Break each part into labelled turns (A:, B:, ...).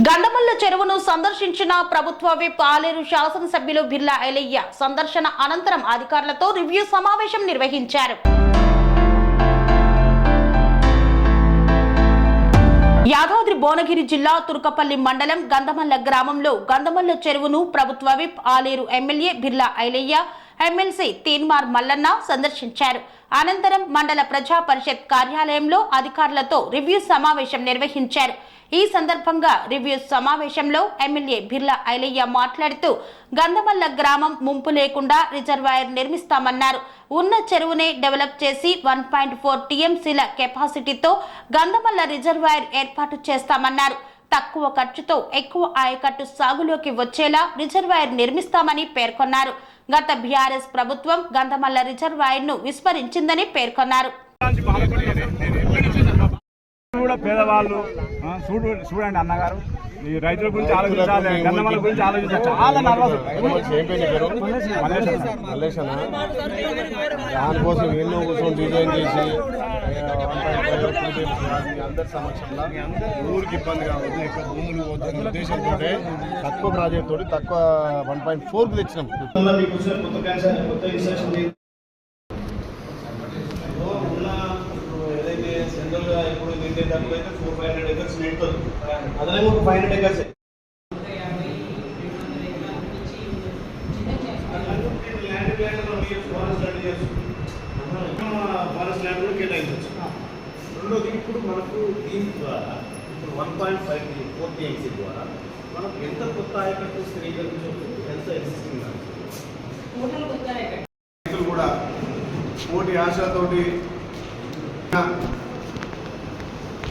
A: గంధమల్ల చెరువును సందర్శించిన ప్రభుత్వ విప్ ఆలేరు శాసనసభ్యులు బిర్లా ఐలయ్య సందర్శన అనంతరం అధికారులతో రివ్యూ సమావేశం నిర్వహించారు. యాదాద్రి భువనగిరి జిల్లా తుర్కపల్లి మండలం గంధమల్ల గ్రామంలో గంధమల్ల చెరువును ప్రభుత్వ whip Aler MLA Birla Ilaiah, MLC Teenmar Mallanna సందర్శించారు. అనంతరం మండల ప్రజా పరిషత్ కార్యాలయంలో అధికారులతో రివ్యూ సమావేశం నిర్వహించారు. ఈ సందర్భంగా రివ్యూ సమావేశంలో ఎమ్మెల్యే బిర్లా ఐలయ్య మాట్లాడుతూ గంధమల్ల గ్రామం ముంపు లేకుండా రిజర్వాయర్ నిర్మిస్తామన్నారు. ఉన్న చెరువునే డెవలప్ చేసి 1.4 టీఎంసీల కెపాసిటీతో గంధమల్ల రిజర్వాయర్ ఏర్పాటు చేస్తామన్నారు. తక్కువ ఖర్చుతో ఎక్కువ ఆయకట్టు సాగులోకి వచ్చేలా రిజర్వాయర్ నిర్మిస్తామని పేర్కొన్నారు. గత బీఆర్ఎస్ ప్రభుత్వం గంధమల్ల రిజర్వాయర్ ను విస్మరించిందని పేర్కొన్నారు.
B: పేదవాళ్ళు చూడండి అన్నగారు, ఈ రైతుల గురించి ఆలోచించాలి, గంధమల్ల గురించి ఆలోచించాలి. చాలా
C: దానికోసం ఎన్నో కూర్చొని డిజైన్ చేసి అందరి సమక్షంలో ఊరికి ఇబ్బంది కావద్దు, ఎక్కువ భూములు వద్దన్న ఉద్దేశంతో తక్కువ ప్రాజెక్ట్ తోటి తక్కువ 1.4కు తెచ్చినాం.
D: సెంట్రల్గా ఇప్పుడు నిండేటప్పుడు అయితే 400-500 ఎకర్స్ నిండుతుంది. అదనేమో 500 ఎకర్స్ ఫారెస్ట్ ల్యాండ్ కూడా కేటాయించవచ్చు. రెండోది ఇప్పుడు మనకు దీని ద్వారా ఇప్పుడు 1.5-4 టీఎంసీ ద్వారా మనం ఎంత కొత్త ఆయకట్టు స్థిరీకరించవచ్చు, ఎంత ఎగ్జిస్టింగ్ రైతులు కూడా పోటీ ఆశతోటి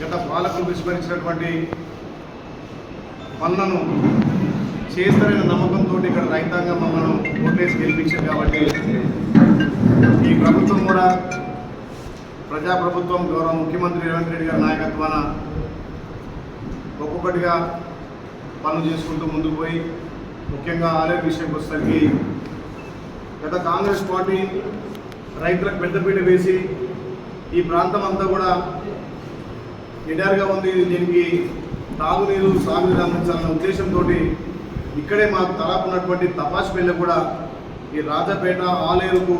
D: గత పాలకులు విస్మరించినటువంటి పనులను చేస్తారనే నమ్మకంతో ఇక్కడ రైతాంగం మనం ఓట్లేసి గెలిపించారు. కాబట్టి ఈ ప్రభుత్వం కూడా ప్రజాప్రభుత్వం గౌరవ ముఖ్యమంత్రి రేవంత్ రెడ్డి గారి నాయకత్వాన ఒక్కొక్కటిగా పనులు చేసుకుంటూ ముందుకు పోయి, ముఖ్యంగా ఆలేరు విషయంకి వచ్చేసరికి గత కాంగ్రెస్ పార్టీ రైతులకు పెద్దపీట వేసి ఈ ప్రాంతం అంతా కూడా నిడారుగా ఉంది, దీనికి తాగునీరు సాగునీరు అందించాలన్న ఉద్దేశంతో ఇక్కడే మాకు తలాపున్నటువంటి తపాష్పల్లి కూడా ఈ రాజపేట ఆలేరుకు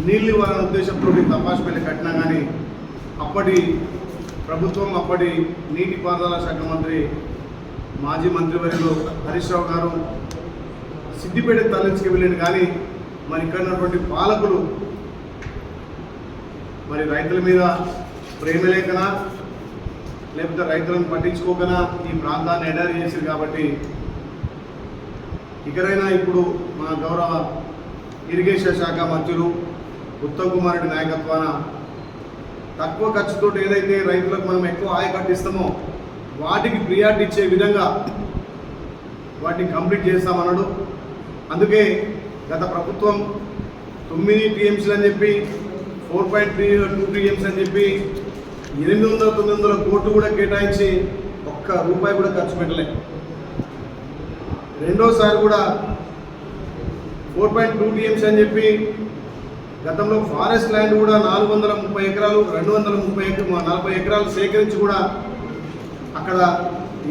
D: నీళ్ళు ఇవ్వాలన్న ఉద్దేశంతో తపాష్పల్లి కట్టినా కానీ అప్పటి ప్రభుత్వం, అప్పటి నీటిపారుదల శాఖ మంత్రి మాజీ మంత్రివర్యులు హరీష్ రావు గారు సిద్దిపేట తరలించుకు వెళ్ళాడు. కానీ మరి ఇక్కడ ఉన్నటువంటి పాలకులు మరి రైతుల మీద ప్రేమ లేకనా లేకపోతే రైతులను పట్టించుకోకనా ఈ ప్రాంతాన్ని ఎడారి చేశారు. కాబట్టి ఇకరైనా ఇప్పుడు మా గౌరవ ఇరిగేషన్ శాఖ మంత్రులు ఉత్తమ్ కుమార్ రెడ్డి నాయకత్వాన తక్కువ ఖర్చుతో ఏదైతే రైతులకు మనం ఎక్కువ ఆయకట్టు ఇస్తామో వాటికి ప్రియారిటీ ఇచ్చే విధంగా వాటిని కంప్లీట్ చేస్తామన్నాడు. అందుకే గత ప్రభుత్వం 9 టీఎంసీలు అని చెప్పి 4.2 టీఎంసీ అని చెప్పి 800-900 కోట్లు కూడా కేటాయించి ఒక్క రూపాయి కూడా ఖర్చు పెట్టలేదు. రెండోసారి కూడా 4.2 టీఎంసీ అని చెప్పి గతంలో ఫారెస్ట్ ల్యాండ్ కూడా 430 ఎకరాలు 240 ఎకరాలు సేకరించి కూడా అక్కడ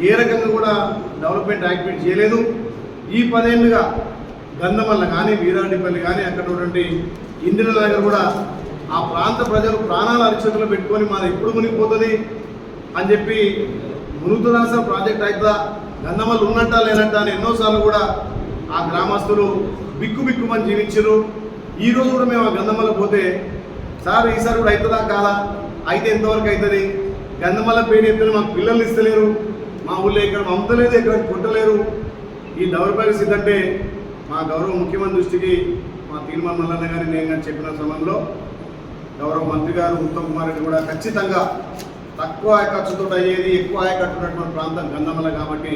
D: ఏ రకంగా కూడా డెవలప్మెంట్ యాక్టివిటీ చేయలేదు. ఈ 10 ఏళ్ళుగా గంధమల్ల కానీ వీరాడిపల్లి కానీ అక్కడ ఉన్నటువంటి ఇందిరానగర్ కూడా ఆ ప్రాంత ప్రజలు ప్రాణాల అరిచేతులు పెట్టుకొని మాది ఎప్పుడు మునిగిపోతుంది అని చెప్పి మునుగుతురాస ప్రాజెక్ట్ అయితే గంధమల్ల ఉన్నట్టా లేనట్టా అని ఎన్నోసార్లు కూడా ఆ గ్రామస్తులు బిక్కుమని జీవించారు. ఈరోజు కూడా మేము ఆ గంధమల్ల పోతే సార్ ఈసారి కూడా అవుతుందా కాదా, అయితే ఎంతవరకు అవుతుంది, గంధమల్ల పేరు ఎత్తుని మాకు పిల్లలు ఇస్తలేరు, మా ఊళ్ళో ఇక్కడ అమ్ముతలేదు, ఎక్కడ కొట్టలేరు, ఈ దౌర్భాగ్య అంటే మా గౌరవ ముఖ్యమంత్రి దృష్టికి మా తీర్మాన్ మల్లన్న గారి నేను కానీ చెప్పిన సమయంలో గౌరవ మంత్రి గారు ఉత్తమ్ కుమార్ రెడ్డి కూడా ఖచ్చితంగా తక్కువ ఖర్చుతో అయ్యేది ఎక్కువ ఆయకట్టున్నటువంటి ప్రాంతం గంధమల్ల కాబట్టి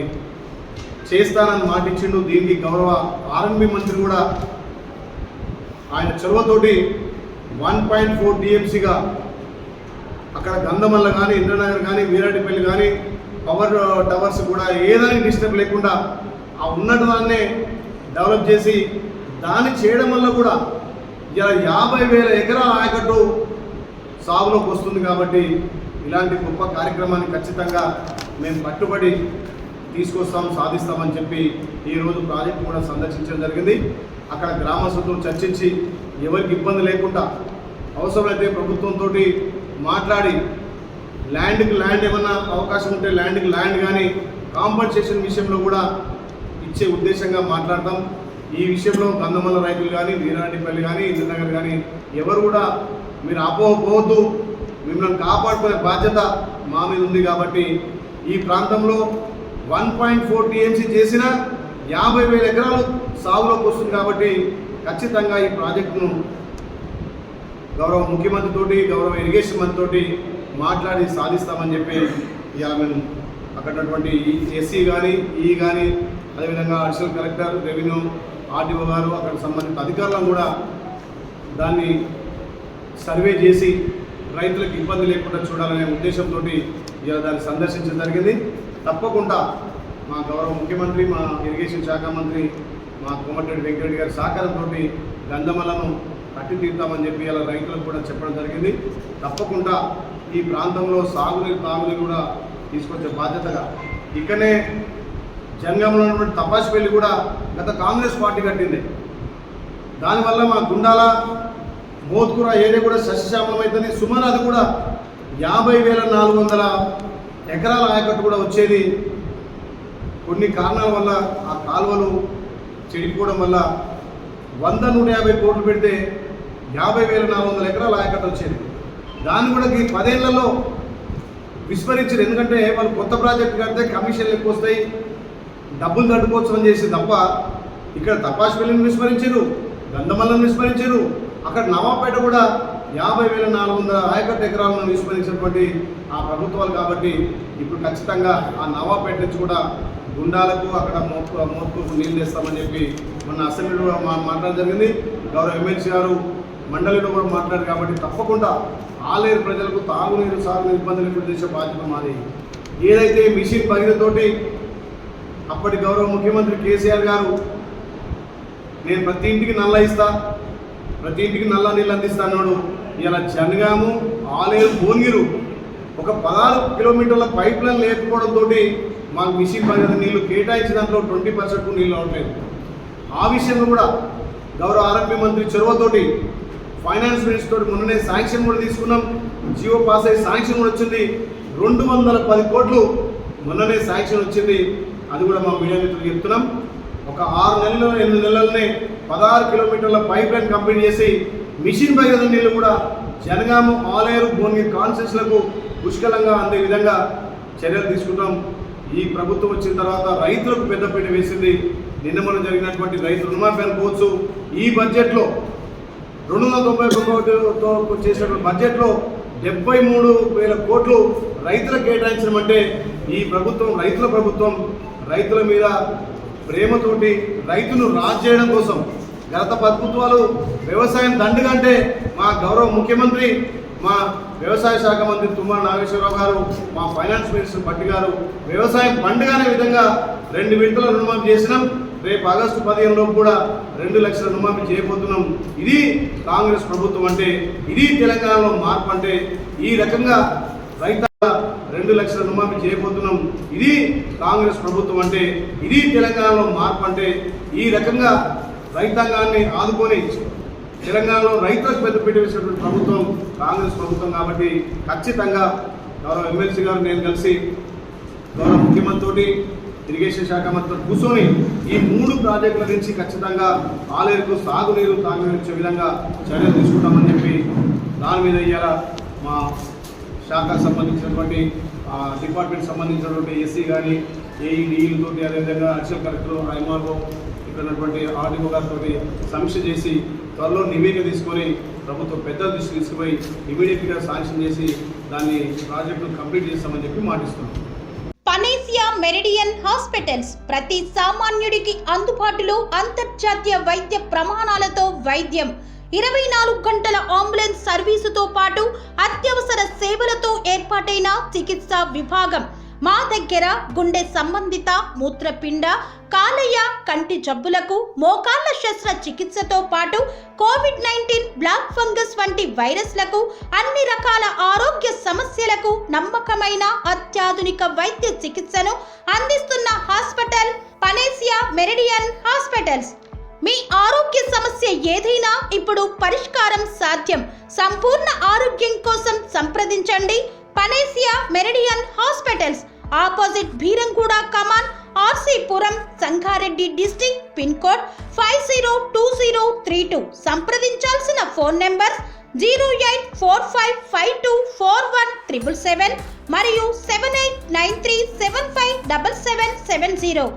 D: చేస్తానని మాటిచ్చిండు. దీనికి గౌరవ ఆర్ఎన్బి మంత్రి కూడా ఆయన చొరవతోటి 1.4 టీఎంసీగా అక్కడ గంధమల్ల కానీ ఇంద్రనగర్ కానీ వీరాడిపల్లి కానీ పవర్ టవర్స్ కూడా ఏదానికి డిస్టర్బ్ లేకుండా ఆ ఉన్నదాన్నే డెవలప్ చేసి దాన్ని చేయడం వల్ల కూడా ఇలా 50,000 ఎకరాల ఆయకట్టు సాగులోకి వస్తుంది. కాబట్టి ఇలాంటి గొప్ప కార్యక్రమాన్ని ఖచ్చితంగా మేము పట్టుబడి తీసుకొస్తాం, సాధిస్తామని చెప్పి ఈరోజు ప్రాజెక్టు కూడా సందర్శించడం జరిగింది. అక్కడ గ్రామస్తులతో చర్చించి ఎవరికి ఇబ్బంది లేకుండా అవసరమైతే ప్రభుత్వంతో మాట్లాడి ల్యాండ్కి ల్యాండ్ ఏమన్నా అవకాశం ఉంటే ల్యాండ్కి ల్యాండ్ కానీ కాంపన్సేషన్ విషయంలో కూడా ఇచ్చే ఉద్దేశంగా మాట్లాడతాం. ఈ విషయంలో గంధమల్ల రైతులు కానీ, వీరారెడ్డిపల్లి కానీ, ఇంద్రనగర్ కానీ ఎవరు కూడా మీరు అపోహపోవద్దు, మిమ్మల్ని కాపాడుకునే బాధ్యత మా మీద ఉంది. కాబట్టి ఈ ప్రాంతంలో 1.4 TMC చేసిన 50,000 ఎకరాలు సాగులోకి వస్తుంది. కాబట్టి ఖచ్చితంగా ఈ ప్రాజెక్టును గౌరవ ముఖ్యమంత్రితోటి, గౌరవ ఇరిగేషన్ మంత్రితోటి మాట్లాడి సాధిస్తామని చెప్పి ఇవాళ మేము అక్కడటువంటి ఎస్సీ కానీ, ఈ కానీ, అదేవిధంగా అడిషనల్ కలెక్టర్, రెవెన్యూ, ఆర్డీఓ గారు, అక్కడ సంబంధిత అధికారులను కూడా దాన్ని సర్వే చేసి రైతులకు ఇబ్బంది లేకుండా చూడాలనే ఉద్దేశంతో ఇలా దాన్ని సందర్శించడం జరిగింది. తప్పకుండా మా గౌరవ ముఖ్యమంత్రి, మా ఇరిగేషన్ శాఖ మంత్రి, మా కోమటిరెడ్డి వెంకటరెడ్డి గారి సహకారంతో గంధమలను కట్టి తీరుతామని చెప్పి ఇలా రైతులకు కూడా చెప్పడం జరిగింది. తప్పకుండా ఈ ప్రాంతంలో సాగునీరు, తాగునీరు కూడా తీసుకొచ్చే బాధ్యతగా ఇక్కడనే జనగాంలో ఉన్నటువంటి తపాసిపల్లి కూడా గత కాంగ్రెస్ పార్టీ కట్టింది. దానివల్ల మా గుండాల మోత్కూర ఏరియా కూడా సస్యశ్యామలమవుతుంది. సుమారు అది కూడా 50,400 ఎకరాల ఆయకట్టు కూడా వచ్చేది. కొన్ని కారణాల వల్ల ఆ కాలువలు చెడిపోవడం వల్ల 100-150 కోట్లు పెడితే 50,400 ఎకరాల ఆయకట్టు వచ్చేది. దాన్ని కూడా 10 ఏళ్లలో విస్మరించారు. ఎందుకంటే వాళ్ళు కొత్త ప్రాజెక్టు కడితే కమిషన్లు ఎక్కువ వస్తాయి, డబ్బులు తట్టుకోవచ్చు అని చేసి తప్ప ఇక్కడ తపాసిపల్లిని విస్మరించారు, గంధమల్లను విస్మరించారు. అక్కడ నవాపేట కూడా 50,400 ఆయకట్టు ఎకరాలను విస్మరించినటువంటి ఆ ప్రభుత్వాలు. కాబట్టి ఇప్పుడు ఖచ్చితంగా ఆ నవాపేట నుంచి కూడా గుండాలకు అక్కడ మోత్కూరుకు నీళ్ళు తెస్తామని చెప్పి మొన్న అసెంబ్లీలో మాట్లాడడం జరిగింది. గౌరవ ఎమ్మెల్సీ గారు మండలిలో కూడా మాట్లాడారు. కాబట్టి తప్పకుండా ఆలేరు ప్రజలకు తాగునీరు, సాగునీరు ఇబ్బందులు ఇప్పుడు చేసే బాధ్యత మాది. ఏదైతే మిషన్ భగీరథతోటి అప్పటి గౌరవ ముఖ్యమంత్రి కేసీఆర్ గారు నేను ప్రతి ఇంటికి నల్ల ఇస్తా, ప్రతి ఇంటికి నల్ల నీళ్ళు అందిస్తా అన్నాడు. ఇలా జనగాము, ఆలేరు, భువనగిరి ఒక 16 కిలోమీటర్ల పైప్ లైన్ లేకపోవడంతో మాకు మిషన్ భగీరథ నీళ్లు కేటాయించిన దాంట్లో 20% నీళ్ళు అవట్లేదు. ఆ విషయంలో కూడా గౌరవ ఆరోగ్య మంత్రి చొరవతోటి, ఫైనాన్స్ మినిస్టర్ తోటి మొన్ననే శాంక్షన్ కూడా తీసుకున్నాం. జియో పాస్ అయ్యి శాంక్షన్ కూడా వచ్చింది. 210 కోట్లు మొన్ననే శాంక్షన్ వచ్చింది. అది కూడా మా మీడియా మిత్రులు చెప్తున్నాం. ఒక 6 నెలలు 8 నెలలనే 16 కిలోమీటర్ల పైప్ లైన్ కంప్లీట్ చేసి మిషన్ భగీరథ నీళ్లు కూడా జనగాము, ఆలేరు, భువనగిరి కాన్స్టిట్యూన్సీలకు పుష్కలంగా అందే విధంగా చర్యలు తీసుకుంటాం. ఈ ప్రభుత్వం వచ్చిన తర్వాత రైతులకు పెద్దపీట వేసింది. నిన్న మనం జరిగినటువంటి రైతు రుణమాఫీ అనుకోవచ్చు. ఈ బడ్జెట్లో 291తో చేసినటువంటి బడ్జెట్లో 73,000 కోట్లు రైతులకు కేటాయించడం అంటే ఈ ప్రభుత్వం రైతుల ప్రభుత్వం. రైతుల మీద ప్రేమతోటి రైతును రాజు చేయడం కోసం గత ప్రభుత్వాలు వ్యవసాయం దండుగా అంటే మా గౌరవ ముఖ్యమంత్రి, మా వ్యవసాయ శాఖ మంత్రి తుమ్మల నాగేశ్వరరావు గారు, మా ఫైనాన్స్ మినిస్టర్ భట్టి గారు వ్యవసాయం పండుగ అనే విధంగా 2 విడతల రుణమాఫీ చేసినాం. రేపు ఆగస్టు 15 లోపు కూడా 2 లక్షల రుణమాఫీ చేయబోతున్నాం. ఇది కాంగ్రెస్ ప్రభుత్వం అంటే, ఇది తెలంగాణలో మార్పు అంటే. ఈ రకంగా రైతు 2 లక్షల రుణమాఫీ చేయబోతున్నాం. ఇది కాంగ్రెస్ ప్రభుత్వం అంటే, ఇది తెలంగాణలో మార్పు అంటే. ఈ రకంగా రైతాంగాన్ని ఆదుకొని తెలంగాణలో రైతులకు పెద్దపీట వేసినటువంటి ప్రభుత్వం కాంగ్రెస్ ప్రభుత్వం. కాబట్టి ఖచ్చితంగా గౌరవ ఎమ్మెల్సీ గారు, నేను కలిసి గౌరవ ముఖ్యమంత్రితోటి, ఇరిగేషన్ శాఖ మంత్రితో కూర్చొని ఈ 3 ప్రాజెక్టుల నుంచి ఖచ్చితంగా ఆలేరుకు సాగునీరు, తాగునీరు ఇచ్చే విధంగా చర్యలు తీసుకుంటామని చెప్పి దాని మీద ఇవాళ మా శాఖకు సంబంధించినటువంటి డిపార్ట్మెంట్ సంబంధించినటువంటి ఎస్సీ కానీ, ఏఈడీలతో, అదేవిధంగా అడిషనల్ కలెక్టర్, ఎంఆర్ఓ, ఇక్కడ ఉన్నటువంటి ఆర్డీఓ గారితో సమీక్ష చేసి త్వరలో నివేదిక తీసుకొని ప్రభుత్వం పెద్ద దృష్టి తీసుకుపోయి ఇమీడియట్గా శాంక్షన్ చేసి దాన్ని ప్రాజెక్టును కంప్లీట్ చేస్తామని చెప్పి మాటిస్తున్నాం.
A: పనేసియా మెరిడియన్ హాస్పిటల్స్ ప్రతి సామాన్యుడికి అందుబాటులో అంతర్జాతీయ వైద్య ప్రమాణాలతో వైద్యం, 24 గంటల అంబులెన్స్ సర్వీసుతో పాటు అత్యవసర సేవలతో ఏర్పాటైన చికిత్సా విభాగం. మా దగ్గర గుండె సంబంధిత, మూత్రపిండ, కాలేయ, కంటి జబ్బులకు, మోకాళ్ల శస్త్రచికిత్సతో పాటు COVID-19, బ్లాక్ ఫంగస్ వంటి వైరస్లకు అన్ని రకాల ఆరోగ్య సమస్యలకు నమ్మకమైన అత్యాధునిక వైద్య చికిత్సను అందిస్తున్న హాస్పిటల్ పనేసియా మెరిడియన్ హాస్పిటల్స్. మీ ఆరోగ్య సమస్య ఏదైనా ఇప్పుడు పరిష్కారం సాధ్యం. సంపూర్ణ ఆరోగ్యం కోసం సంప్రదించండి Panacea Meridian hospitals, opposite Bheeramguda కమాన్, RC Puram, Sangareddy district, pin code 502032. సంప్రదించాల్సిన ఫోన్ నెంబర్ 0845524177 మరియు 7893757770.